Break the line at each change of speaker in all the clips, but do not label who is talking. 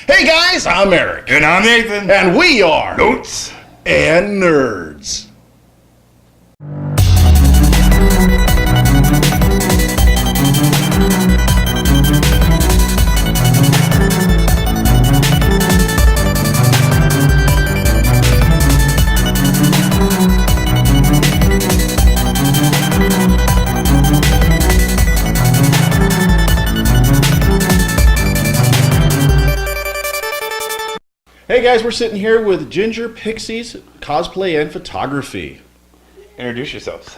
Hey guys, I'm Eric.
And I'm Nathan.
And we are
Notes
and Nerds. Hey guys, we're sitting here with Ginger, Pixies Cosplay and Photography.
Introduce yourselves.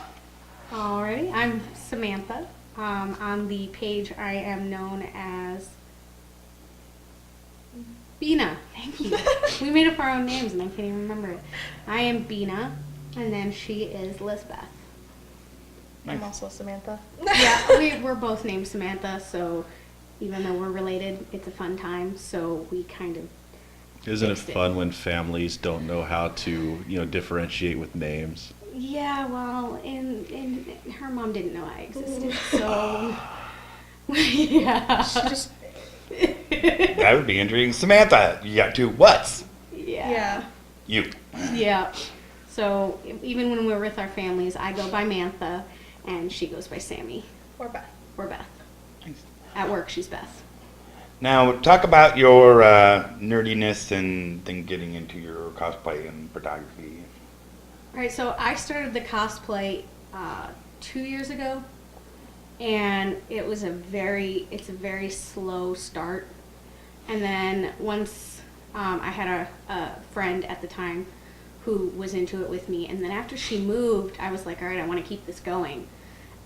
Alrighty, I'm Samantha. On the page I am known as Bina. Thank you. We made up our own names and I can't even remember it. I am Bina, and then she is Lisbeth.
I'm also Samantha.
Yeah, we're both named Samantha, so even though we're related, it's a fun time, so we kind of
Isn't it fun when families don't know how to, differentiate with names?
Yeah, well, and her mom didn't know I existed, so yeah.
She just
That would be intriguing. Samantha, you got two whats?
Yeah.
You.
Yeah. So even when we're with our families, I go by Mantha, and she goes by Sammy
or Beth.
or Beth. At work, she's Beth.
Now, talk about your nerdiness and then getting into your cosplay and photography.
All right, so I started the cosplay 2 years ago, and it's a very slow start. And then once I had a friend at the time who was into it with me, and then after she moved, I was like, all right, I want to keep this going.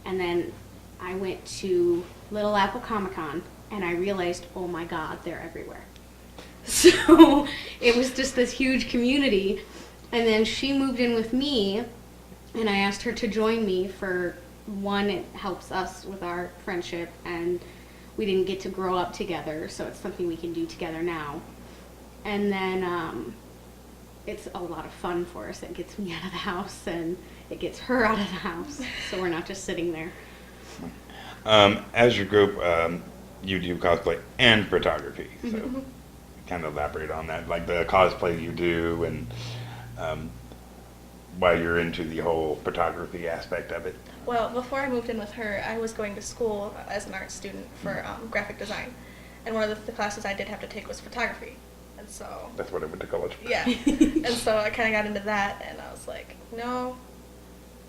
And then I went to Little Apple Comic-Con, and I realized, oh my God, they're everywhere. So it was just this huge community. And then she moved in with me, and I asked her to join me for one, it helps us with our friendship, and we didn't get to grow up together, so it's something we can do together now. And then it's a lot of fun for us. It gets me out of the house, and it gets her out of the house, so we're not just sitting there.
As your group, you do cosplay and photography, so kind of elaborate on that, like the cosplay you do and why you're into the whole photography aspect of it.
Well, before I moved in with her, I was going to school as an art student for graphic design, and one of the classes I did have to take was photography, and so
That's what I went to college for.
yeah, and so I kind of got into that, and I was like, no,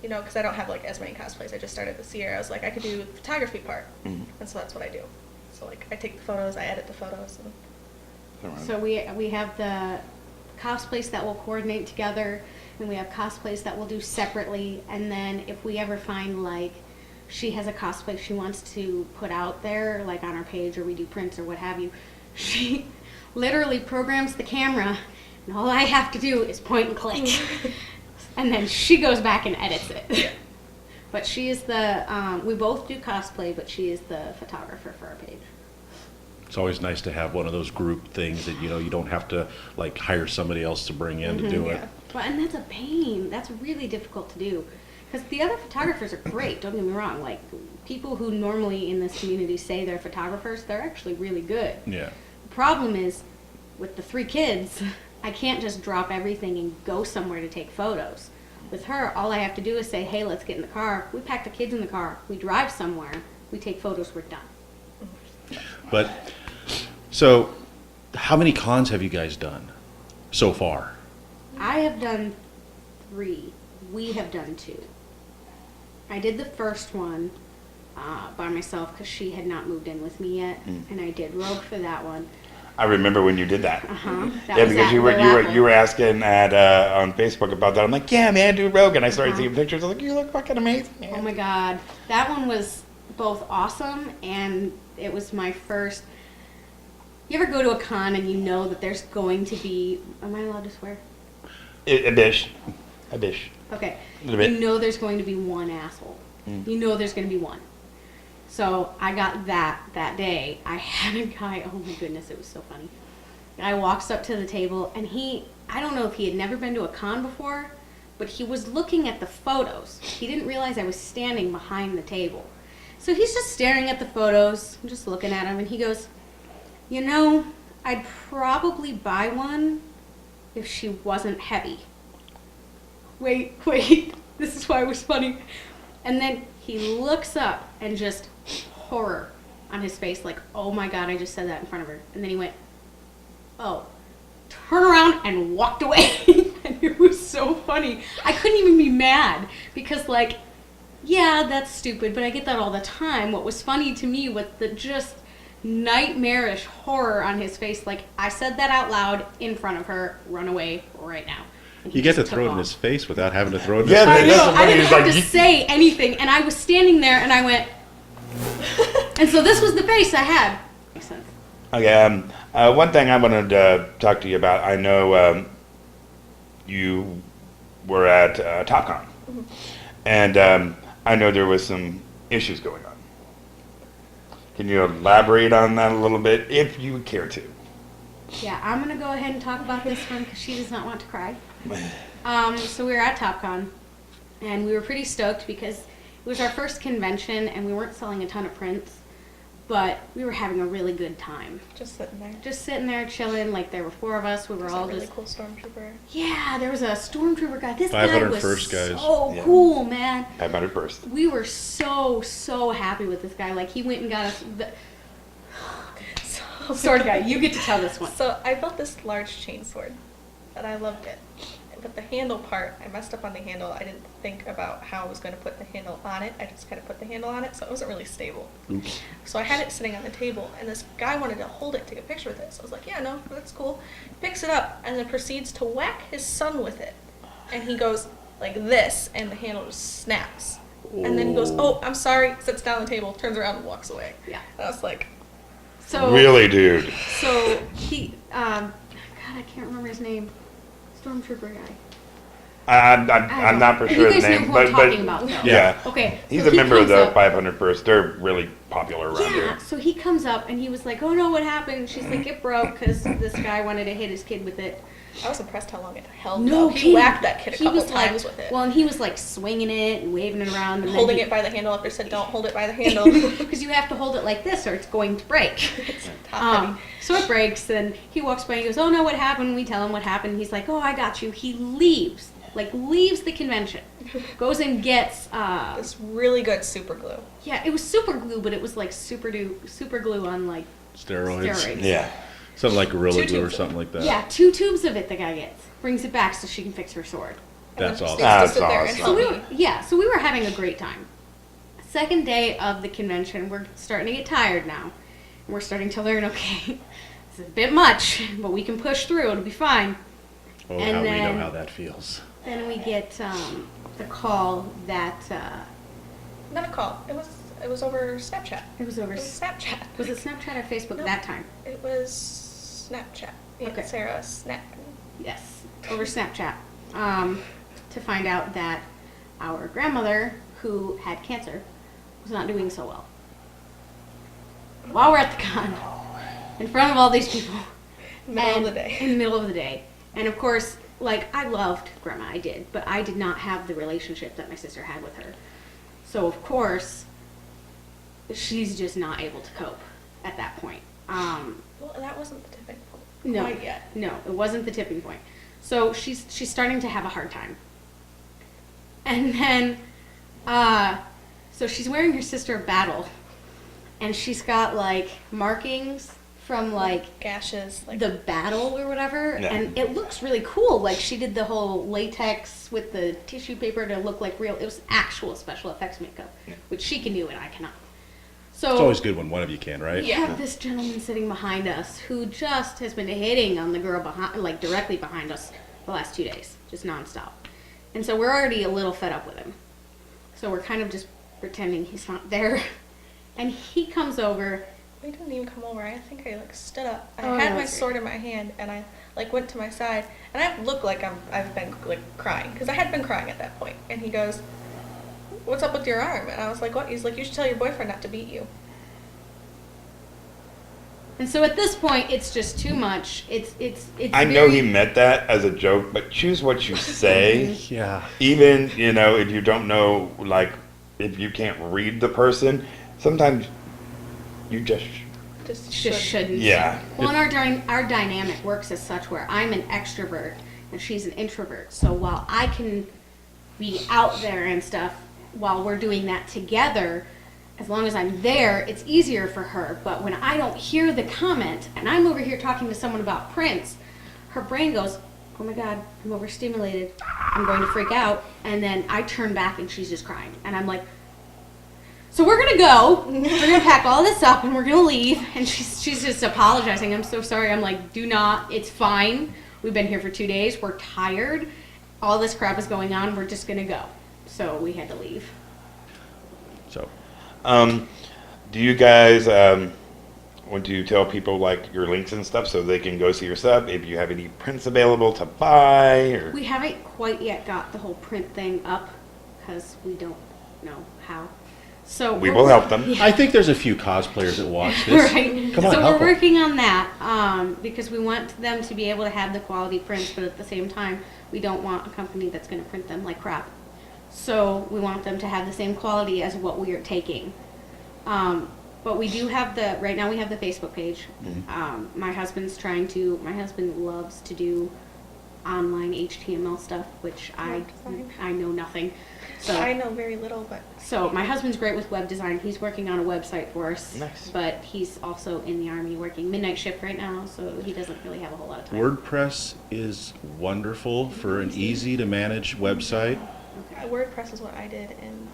because I don't have like as many cosplays. I just started this year. I was like, I could do the photography part, and so that's what I do. So like, I take the photos, I edit the photos, and
So we have the cosplays that will coordinate together, and we have cosplays that we'll do separately. And then if we ever find like she has a cosplay she wants to put out there, like on our page, or we do prints or what have you, she literally programs the camera, and all I have to do is point and click, and then she goes back and edits it. But she is the we both do cosplay, but she is the photographer for our page.
It's always nice to have one of those group things that, you don't have to, like, hire somebody else to bring in to do it.
yeah.
Well, and that's a pain. That's really difficult to do. Because the other photographers are great, don't get me wrong. Like, people who normally in this community say they're photographers, they're actually really good.
Yeah.
The problem is, with the 3 kids, I can't just drop everything and go somewhere to take photos. With her, all I have to do is say, hey, let's get in the car. We pack the kids in the car. We drive somewhere. We take photos. We're done.
But, so, how many cons have you guys done so far?
I have done 3. We have done 2. I did the first one by myself because she had not moved in with me yet, and I did Rogue for that one.
I remember when you did that.
That
Yeah,
was
because
at
you
Little Apple.
were asking at on Facebook about that. I'm like, yeah, man, do Rogue, and I started seeing pictures. I was like, you look fucking amazing, man.
Oh my God, that one was both awesome, and it was my first. You ever go to a con and you know that there's going to be? Am I allowed to swear?
A dish.
Okay.
A little bit.
You know there's going to be one asshole. You know there's going to be one. So I got that day. I had a guy, oh my goodness, it was so funny. I walks up to the table, and I don't know if he had never been to a con before, but he was looking at the photos. He didn't realize I was standing behind the table. So he's just staring at the photos, just looking at them, and he goes, I'd probably buy one if she wasn't heavy. Wait, this is why it was funny. And then he looks up and just horror on his face, like, oh my God, I just said that in front of her. And then he went, oh, turn around and walked away. And it was so funny. I couldn't even be mad because, like, yeah, that's stupid, but I get that all the time. What was funny to me was the just nightmarish horror on his face. Like, I said that out loud in front of her, run away right now. And he
You get to
just
throw it
took
in
off.
his face without having to throw it in
Yeah,
his
I
face.
that's
know,
the
I
funny,
didn't
he's
have
like,
to
you-
say anything, and I was standing there, and I went, and so this was the face I had. Makes sense.
Okay, one thing I wanted to talk to you about, I know you were at TopCon, and I know there was some issues going on. Can you elaborate on that a little bit, if you would care to?
Yeah, I'm gonna go ahead and talk about this one because she does not want to cry. So we were at TopCon, and we were pretty stoked because it was our first convention, and we weren't selling a ton of prints, but we were having a really good time.
Just sitting there.
Just sitting there chilling, like there were 4 of us. We were
There's
all
a really
just
cool stormtrooper.
yeah. There was a stormtrooper guy. This guy was
501st guys.
so
Yeah.
cool, man.
501st.
We were so happy with this guy. Like he went and got us the sword guy. You get to tell this one.
So I built this large chain sword, and I loved it. But the handle part, I messed up on the handle. I didn't think about how I was going to put the handle on it. I just kind of put the handle on it, so it wasn't really stable.
Oops.
So I had it sitting on the table, and this guy wanted to hold it, take a picture with it. So I was like, yeah, no, that's cool. Picks it up, and then proceeds to whack his son with it. And he goes like this, and the handle just snaps. And then he goes, oh, I'm sorry, sits down on the table, turns around and walks away.
Yeah.
And I was like,
So
Really, dude?
So he God, I can't remember his name. Stormtrooper guy.
I'm not for sure
You
his
guys know
name,
who I'm
but
talking about, though.
yeah.
Okay.
He's
so
a
he
member of
comes
the
up-
501st. They're really popular around
Yeah,
here.
so he comes up and he was like, "Oh no, what happened?" She's like, "It broke because this guy wanted to hit his kid with it."
I was impressed how long it held.
No,
though. He whacked that kid a
he
couple
was like,
times with it.
well, and he was like swinging it and waving it around, and then
Holding
he-
it by the handle after said, don't hold it by the handle.
because you have to hold it like this or it's going to break.
It's top heavy.
So it breaks, and he walks by and he goes, "Oh no, what happened?" We tell him what happened. He's like, "Oh, I got you." He leaves the convention, goes and gets
This really good super glue.
yeah, it was super glue, but it was like super glue on like
Steroids.
steroids.
Yeah.
Something like Gorilla
Two
Glue or
tubes.
something like that.
Yeah, 2 tubes of it the guy gets. Brings it back so she can fix her sword.
And
That's
then
awesome.
proceeds to
That's
sit there and
awesome.
So
help
we
me.
were, yeah, so we were having a great time. Second day of the convention, we're starting to get tired now. And we're starting to learn, okay, it's a bit much, but we can push through, it'll be fine.
Oh,
And
how we know
then-
how that feels.
Then we get the call that
Not a call. It was over Snapchat.
it was over.
It was Snapchat.
Was it Snapchat or Facebook
Nope.
that time?
It was Snapchat. Yeah,
Okay.
Sarah Snap.
Yes, over Snapchat. To find out that our grandmother, who had cancer, was not doing so well. While we're at the con, in front of all these people.
Middle of
And-
the day.
In the middle of the day. And of course, like, I loved Grandma, I did, but I did not have the relationship that my sister had with her. So, of course, she's just not able to cope at that point.
Well, that wasn't the tipping point.
No,
Quite yet.
no, it wasn't the tipping point. So she's starting to have a hard time. And then, so she's wearing her Sister of Battle, and she's got like markings from like
Gashes. Like
the battle or whatever,
Yeah.
and it looks really cool. Like she did the whole latex with the tissue paper to look like real. It was actual special effects makeup, which she can do and I cannot. So
It's always good when one of you can, right?
we have this gentleman sitting behind us who just has been hitting on the girl behind, like directly behind us, the last 2 days, just nonstop. And so we're already a little fed up with him. So we're kind of just pretending he's not there. And he comes over.
we didn't even come over. I think I like stood up. I
Oh,
had
no,
my
that's
sword in my hand, and I like went to my side, and I looked like I've been like crying because I had been crying at that point. And he goes, "What's up with your arm?" And I was like, "What?" He's like, "You should tell your boyfriend not to beat you."
And so at this point, it's just too much. It's
I know
very-
he meant that as a joke, but choose what you say.
Yeah.
Even, if you don't know, like, if you can't read the person, sometimes you just
Just
shouldn't.
Yeah.
Well, and our dynamic works as such where I'm an extrovert and she's an introvert. So while I can be out there and stuff, while we're doing that together, as long as I'm there, it's easier for her. But when I don't hear the comment and I'm over here talking to someone about prints, her brain goes, oh my God, I'm overstimulated. I'm going to freak out. And then I turn back and she's just crying. And I'm like, so we're gonna go. We're gonna pack all this up and we're gonna leave. And she's just apologizing. I'm so sorry. I'm like, do not. It's fine. We've been here for 2 days. We're tired. All this crap is going on. We're just gonna go. So we had to leave.
So,
Do you guys want to tell people like your links and stuff so they can go see your stuff? If you have any prints available to buy, or
We haven't quite yet got the whole print thing up because we don't know how. So
we will help them.
I think there's a few cosplayers that watch this.
Right.
Come on,
so
help
we're
'em.
working on that because we want them to be able to have the quality prints, but at the same time, we don't want a company that's going to print them like crap. So we want them to have the same quality as what we are taking. But we do have right now we have the Facebook page. My husband loves to do online HTML stuff, which
Web design.
I know nothing. So
I know very little, but
So my husband's great with web design. He's working on a website for us.
Nice.
But he's also in the Army working midnight shift right now, so he doesn't really have a whole lot of time.
WordPress is wonderful for an easy to manage website.
WordPress is what I did in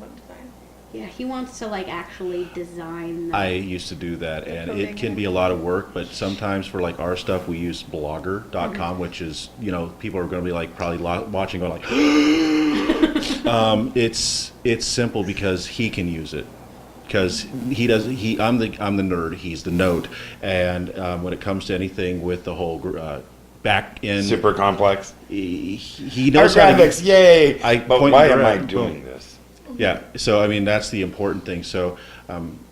web design.
Yeah, he wants to like actually design.
I used to do that, and
coding,
it can
yeah.
be a lot of work, but sometimes for like our stuff, we use blogger.com, which is, people are going to be like probably watching going like, it's simple because he can use it. Because I'm the nerd, he's the note, and when it comes to anything with the whole back end,
Super complex.
he
Our
knows how to.
graphics, yay! But
point
why
and
am I
drag,
doing
boom.
this?
Yeah, so I mean that's the important thing. So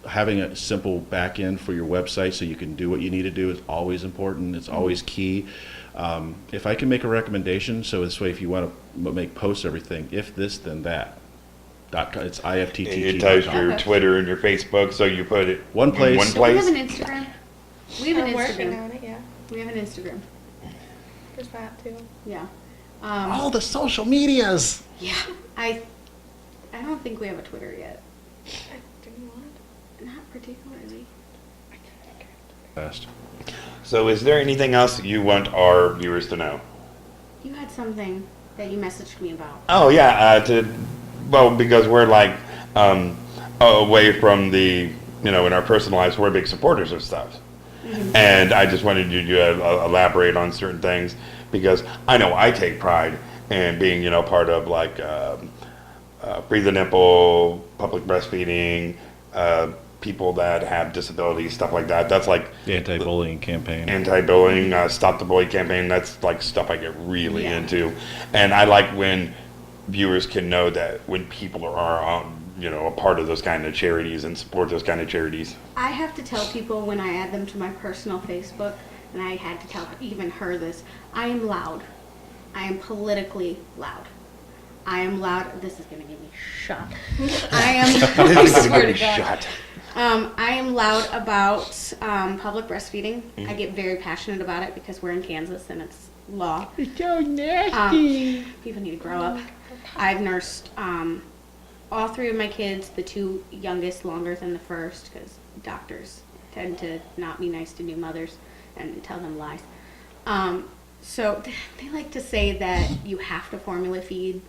having a simple back end for your website so you can do what you need to do is always important. It's always key. If I can make a recommendation, so this way if you want to make posts, everything, if this then that. It's IFTTT.
It ties your
Okay.
Twitter and your Facebook, so you put it
One place.
in one
So we have
place.
an Instagram. We have an
I'm working
Instagram.
on it, yeah.
We have an Instagram.
There's that too.
Yeah.
All the social medias.
Yeah. I don't think we have a Twitter yet.
Do you want it?
Not particularly.
Best.
So, is there anything else you want our viewers to know?
You had something that you messaged me about.
Oh yeah, because we're like away from the in our personal lives, we're big supporters of stuff, and I just wanted you to elaborate on certain things because I know I take pride in being part of like Free the Nipple, public breastfeeding, people that have disabilities, stuff like that. That's like
The anti-bullying campaign.
anti-bullying, Stop the Bully campaign. That's like stuff I get really
Yeah.
into, and I like when viewers can know that when people are a part of those kind of charities and support those kind of charities.
I have to tell people when I add them to my personal Facebook, and I had to tell even her this, I am loud. I am politically loud. I am loud. This is going to get me shot. I am. I swear to God.
Shut.
I am loud about public breastfeeding. I get very passionate about it because we're in Kansas and it's law.
It's so nasty.
People need to grow up. I've nursed all three of my kids, the two youngest longer than the first because doctors tend to not be nice to new mothers and tell them lies. So they like to say that you have to formula feed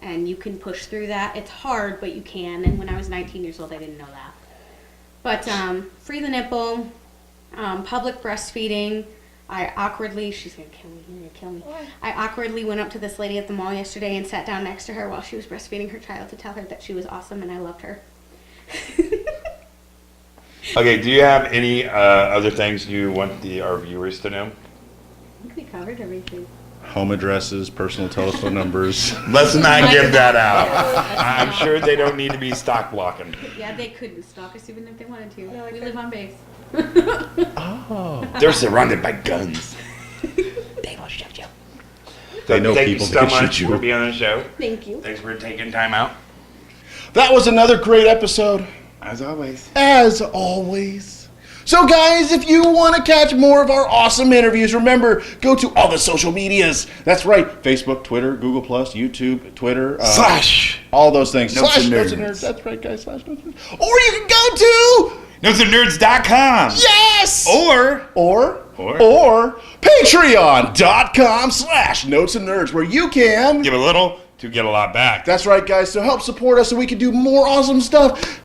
and you can push through that. It's hard, but you can. And when I was 19 years old, I didn't know that. But Free the Nipple, public breastfeeding, I awkwardly, she's going to kill me, you're going to kill me.
Why?
I awkwardly went up to this lady at the mall yesterday and sat down next to her while she was breastfeeding her child to tell her that she was awesome and I loved her.
Okay, do you have any other things you want our viewers to know?
I think we covered everything.
Home addresses, personal telephone numbers.
Let's not give that out. I'm sure they don't need to be stock blocking.
Yeah, they couldn't stalk us even if they wanted to.
No, they
We live
couldn't.
on base.
Oh.
They're surrounded by guns. They will shoot you.
They know
Thank
people
you
that
so
can
much
shoot you.
for being on the show.
Thank you.
Thanks for taking time out.
That was another great episode.
As always.
As always. So guys, if you want to catch more of our awesome interviews, remember, go to all the social medias. That's right, Facebook, Twitter, Google+, YouTube, Twitter.
Slash
all those things.
Notes
Slash
and
Notes and
Nerds.
Nerds. That's right, guys. Slash Notes and Nerds. Or you can go to...
NotesandNerds.com.
Yes!
Or
Patreon.com/Notes and Nerds, where you can...
give a little to get a lot back.
That's right, guys. So help support us so we can do more awesome stuff.